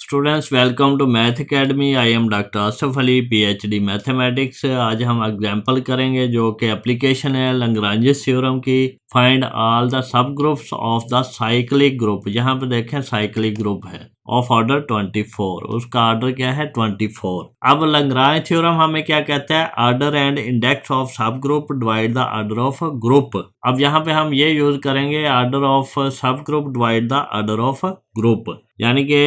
Students welcome to math academy. I am doctor Asaf Ali PhD mathematics. आज हम example करेंगे जो कि एप्लीकेशन है लैग्रांज थ्योरम की। Find all the sub groups of the cyclic group. यहाँ पे देखें साइक्लिक ग्रुप है ऑफ ऑर्डर 24, उसका ऑर्डर क्या है 24। अब लैग्रांज थ्योरम हमें क्या कहता है, ऑर्डर एंड इंडेक्स ऑफ सब group divide the order of group. अब यहाँ पे हम ये यूज करेंगे ऑर्डर ऑफ सब group divide the order of group, यानी कि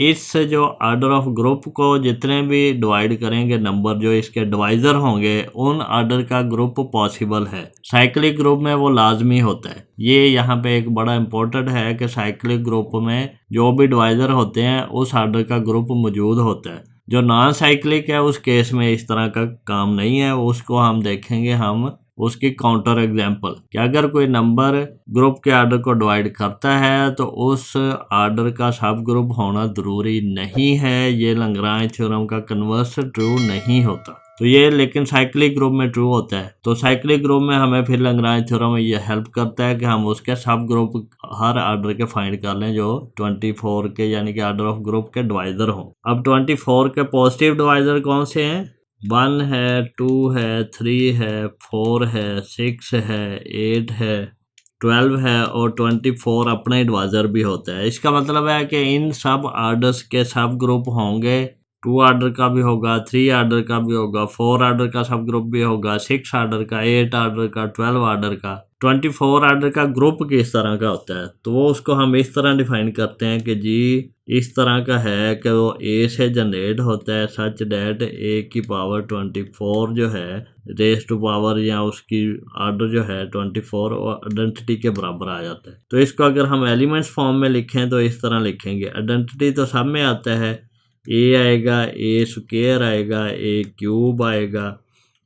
इस जो ऑर्डर ऑफ ग्रुप को जितने भी डिवाइड करेंगे नंबर जो इसके डिवाइजर होंगे उन ऑर्डर का ग्रुप पॉसिबल है। साइक्लिक ग्रुप में वो लाजमी होता है। ये यहाँ पे एक बड़ा इंपॉर्टेंट है कि साइक्लिक ग्रुप में जो भी डिवाइजर होते हैं उस ऑर्डर का ग्रुप मौजूद होता है। जो नॉन साइक्लिक है उस केस में इस तरह का काम नहीं है, उसको हम देखेंगे हम उसकी काउंटर एग्जाम्पल कि अगर कोई नंबर ग्रुप के ऑर्डर को डिवाइड करता है तो उस ऑर्डर का सब ग्रुप होना जरूरी नहीं है। ये लैग्रांज थ्योरम का कन्वर्स ट्रू नहीं होता, तो ये लेकिन साइक्लिक ग्रुप में ट्रू होता है। तो साइक्लिक ग्रुप में हमें फिर लैग्रांज थ्योरम ये हेल्प करता है कि हम उसके सब ग्रुप हर ऑर्डर के फाइंड कर लें जो 24 के यानी कि ऑर्डर ऑफ ग्रुप के डिवाइजर हों। अब 24 के पॉजिटिव डिवाइजर कौन से हैं? 1 है, 2 है, 3 है, 4 है, 6 है, 8 है, 12 है और 24 अपने डिवाइजर भी होता है। इसका मतलब है कि इन सब ऑर्डर्स के सब ग्रुप होंगे। 2 ऑर्डर का भी होगा, 3 ऑर्डर का भी होगा, 4 ऑर्डर का सब ग्रुप भी होगा, 6 ऑर्डर का, 8 ऑर्डर का, 12 ऑर्डर का। 24 ऑर्डर का ग्रुप किस तरह का होता है तो वो उसको हम इस तरह डिफाइन करते हैं कि जी इस तरह का है कि वो ए से जनरेट होता है सच डेट ए की पावर 24 जो है रेस टू पावर या उसकी ऑर्डर जो है 24 और आइडेंटिटी के बराबर आ जाता है। तो इसको अगर हम एलिमेंट्स फॉर्म में लिखें तो इस तरह लिखेंगे। आइडेंटिटी तो सब में आता है, ए आएगा, ए स्क्वायर आएगा, ए क्यूब आएगा,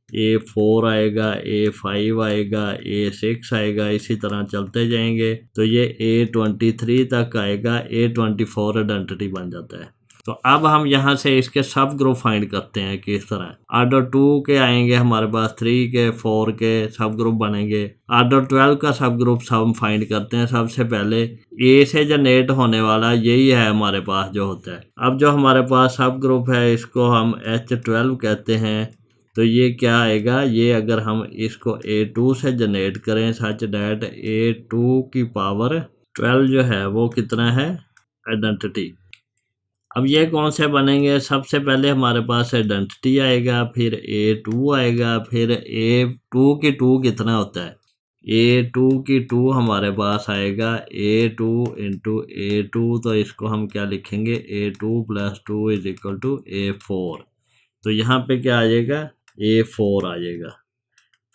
A4 आएगा, A5 आएगा, A6 आएगा, इसी तरह चलते जाएंगे तो ये A23 तक आएगा। A24 आइडेंटिटी बन जाता है। तो अब हम यहाँ से इसके सब ग्रुप फाइंड करते हैं कि इस तरह ऑर्डर 2 के आएंगे हमारे पास, 3 के, 4 के सब ग्रुप बनेंगे। ऑर्डर 12 का सब ग्रुप हम फाइंड करते हैं। सबसे पहले ए से जनरेट होने वाला यही है हमारे पास जो होता है। अब जो हमारे पास सब ग्रुप है इसको हम H12 कहते हैं। तो ये क्या आएगा, ये अगर हम इसको A2 से जनरेट करें सच डैट A2 की पावर 12 जो है वो कितना है आइडेंटिटी। अब ये कौन से बनेंगे, सबसे पहले हमारे पास आइडेंटिटी आएगा, फिर A2 आएगा, फिर A2 की 2 कितना होता है, A2 की 2 हमारे पास आएगा A2 इंटू A2। तो इसको हम क्या लिखेंगे, A2 plus 2 is equal to A4। तो यहाँ पे क्या आ जाएगा, A4 आ जाएगा।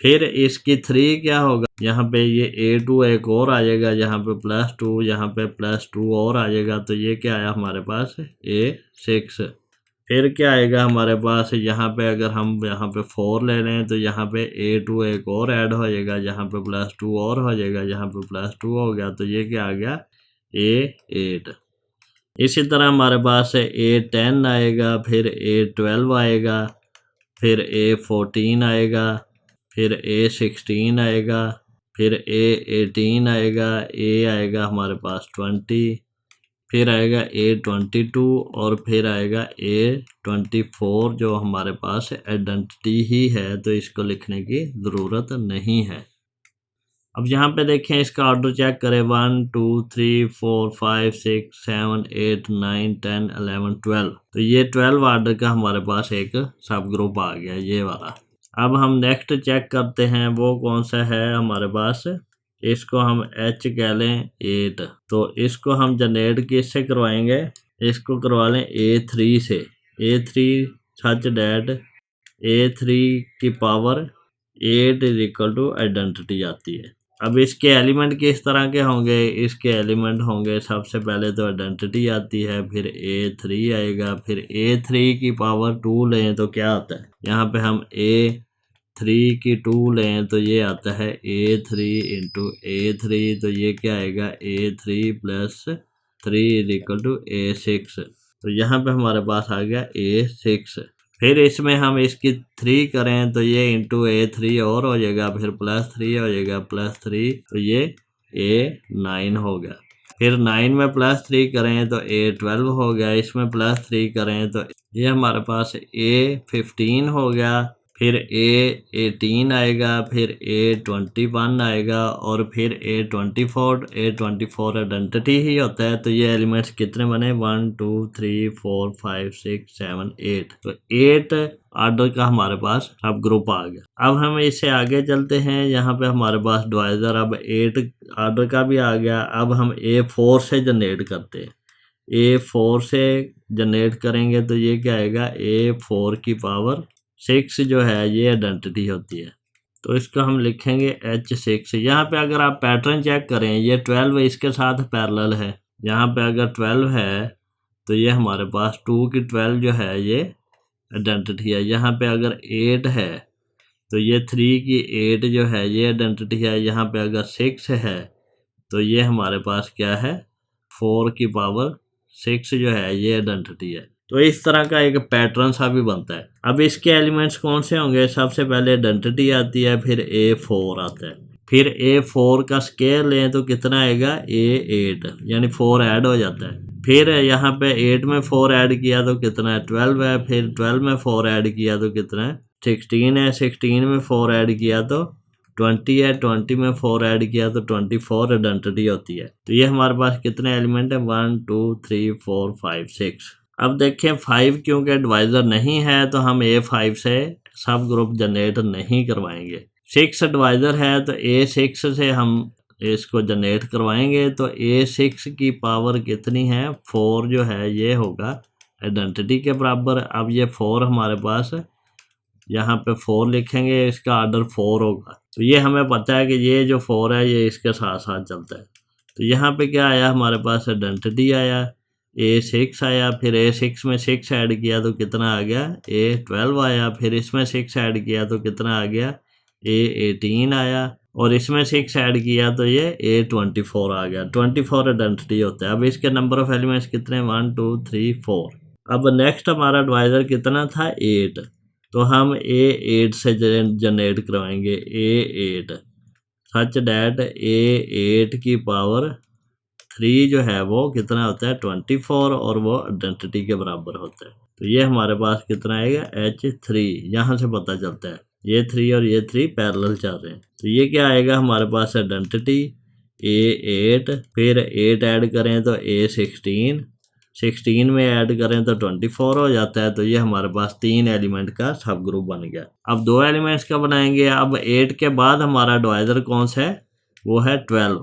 फिर इसकी 3 क्या होगा, यहाँ पे ये A2 एक और आ जाएगा, यहाँ पे प्लस 2, यहाँ पे प्लस 2 और आ जाएगा। तो ये क्या आया हमारे पास A6। फिर क्या आएगा हमारे पास, यहाँ पे अगर हम यहाँ पे 4 ले लें तो यहाँ पे A2 एक और ऐड हो जाएगा, यहाँ पे प्लस 2 और हो जाएगा, यहाँ पे प्लस 2 हो गया। तो ये क्या आ गया A8। इसी तरह हमारे पास A10 आएगा, फिर A12 आएगा, फिर A14 आएगा, फिर A16 आएगा, फिर A18 आएगा, A आएगा हमारे पास 20, फिर आएगा A22 और फिर आएगा A24 जो हमारे पास आइडेंटिटी ही है तो इसको लिखने की ज़रूरत नहीं है। अब यहाँ पे देखें इसका ऑर्डर चेक करें, 1 2 3 4 5 6 7 8 9 10 11 12। तो ये 12 ऑर्डर का हमारे पास एक सब ग्रुप आ गया ये वाला। अब हम नेक्स्ट चेक करते हैं वो कौन सा है हमारे पास, इसको हम H कह लें 8। तो इसको हम जनरेट किससे करवाएंगे, इसको करवा लें A3 से। A3 सच डैट A3 की power 8 is equal to identity आती है। अब इसके एलिमेंट किस तरह के होंगे, इसके एलिमेंट होंगे सबसे पहले तो आइडेंटिटी आती है, फिर A3 आएगा, फिर A3 की पावर 2 लें तो क्या आता है, यहाँ पे हम A3 की 2 लें तो ये आता है A3 इंटू A3। तो ये क्या आएगा, A3 plus 3 is equal to A6। तो यहाँ पे हमारे पास आ गया A6। फिर इसमें हम इसकी 3 करें तो ये इंटू A3 और हो जाएगा, फिर प्लस 3 हो जाएगा, प्लस 3 तो ये A9 हो गया। फिर 9 में +3 करें तो A12 हो गया, इसमें +3 करें तो ये हमारे पास A15 हो गया, फिर A18 आएगा, फिर A21 आएगा और फिर A24 आइडेंटिटी ही होता है। तो ये एलिमेंट्स कितने बने 1 2 3 4 5 6 7 8, तो 8 आर्डर का हमारे पास सब ग्रुप आ गया। अब हम इससे आगे चलते हैं, यहाँ पे हमारे पास डिवाइजर अब 8 आर्डर का भी आ गया। अब हम A4 से जनरेट करते हैं, A4 से जनरेट करेंगे तो ये क्या आएगा A4 की पावर 6 जो है ये आइडेंटिटी होती है, तो इसको हम लिखेंगे H6। यहाँ पे अगर आप पैटर्न चेक करें ये 12 इसके साथ पैरेलल है, यहाँ पे अगर 12 है तो ये हमारे पास 2 की 12 जो है ये आइडेंटिटी है। यहाँ पे अगर 8 है तो ये 3 की 8 जो है ये आइडेंटिटी है। यहाँ पे अगर 6 है तो ये हमारे पास क्या है 4 की पावर 6 जो है ये आइडेंटिटी है। तो इस तरह का एक पैटर्न सा भी बनता है। अब इसके एलिमेंट्स कौन से होंगे, सबसे पहले आइडेंटिटी आती है, फिर A4 आता है, फिर A4 का स्क्वायर लें तो कितना आएगा A8, यानी 4 ऐड हो जाता है। फिर यहाँ पे 8 में 4 ऐड किया तो कितना है 12 है, फिर 12 में 4 ऐड किया तो कितना है 16 है, 16 में 4 ऐड किया तो 20 है, 20 में 4 ऐड किया तो 24 आइडेंटिटी होती है। तो ये हमारे पास कितने एलिमेंट है 1 2 3 4 5 6। अब देखें 5 क्योंकि डिवाइजर नहीं है तो हम A5 से सब ग्रुप जनरेट नहीं करवाएंगे। 6 डिवाइजर है तो A6 से हम इसको जनरेट करवाएंगे, तो A6 की पावर कितनी है 4 जो है ये होगा आइडेंटिटी के बराबर। अब ये 4 हमारे पास यहाँ पे 4 लिखेंगे, इसका आर्डर 4 होगा। तो ये हमें पता है कि ये जो 4 है ये इसके साथ साथ चलता है। तो यहाँ पे क्या आया हमारे पास आइडेंटिटी आया, A6 आया, फिर A6 में 6 ऐड किया तो कितना आ गया A12 आया, फिर इसमें 6 ऐड किया तो कितना आ गया A18 आया, और इसमें 6 ऐड किया तो ये A24 आ गया। 24 आइडेंटिटी होता है। अब इसके नंबर ऑफ एलिमेंट्स कितने 1 2 3 4। अब नेक्स्ट हमारा डिवाइजर कितना था 8, तो हम A8 से जनरेट करवाएंगे A8 सच डैट A8 की पावर 3 जो है वो कितना होता है 24 और वो आइडेंटिटी के बराबर होता है। तो ये हमारे पास कितना आएगा H3, यहाँ से पता चलता है ये 3 और ये 3 पैरेलल चल रहे हैं। तो ये क्या आएगा हमारे पास आइडेंटिटी A8, फिर 8 ऐड करें तो A16, 16 में ऐड करें तो 24 हो जाता है। तो ये हमारे पास 3 एलिमेंट का सब ग्रुप बन गया। अब 2 एलिमेंट्स का बनाएंगे। अब 8 के बाद हमारा डिवाइजर कौन सा है वो है 12,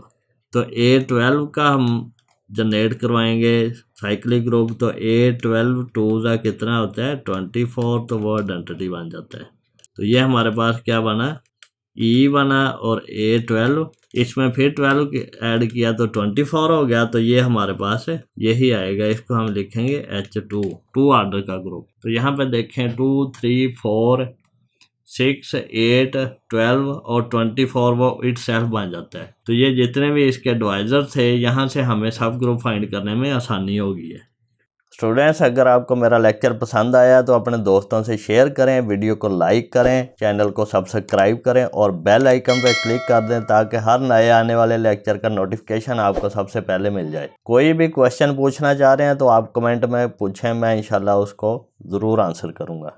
तो A12 का हम जनरेट करवाएंगे साइक्लिक ग्रुप। तो A12 2 का कितना होता है 24, तो वो आइडेंटिटी बन जाता है। तो ये हमारे पास क्या बना E बना, और A12 इसमें फिर 12 ऐड किया तो 24 हो गया। तो ये हमारे पास यही आएगा, इसको हम लिखेंगे H2, 2 आर्डर का ग्रुप। तो यहाँ पे देखें 2 3 4 6 8 12 और 24 वो इटसेल्फ बन जाता है। तो ये जितने भी इसके डिवाइजर थे यहाँ से हमें सब ग्रुप फाइंड करने में आसानी होगी है। स्टूडेंट्स, अगर आपको मेरा लेक्चर पसंद आया तो अपने दोस्तों से शेयर करें, वीडियो को लाइक करें, चैनल को सब्सक्राइब करें और बेल आइकन पर क्लिक कर दें ताकि हर नए आने वाले लेक्चर का नोटिफिकेशन आपको सबसे पहले मिल जाए। कोई भी क्वेश्चन पूछना चाह रहे हैं तो आप कमेंट में पूछें, मैं इंशाल्लाह उसको ज़रूर आंसर करूँगा।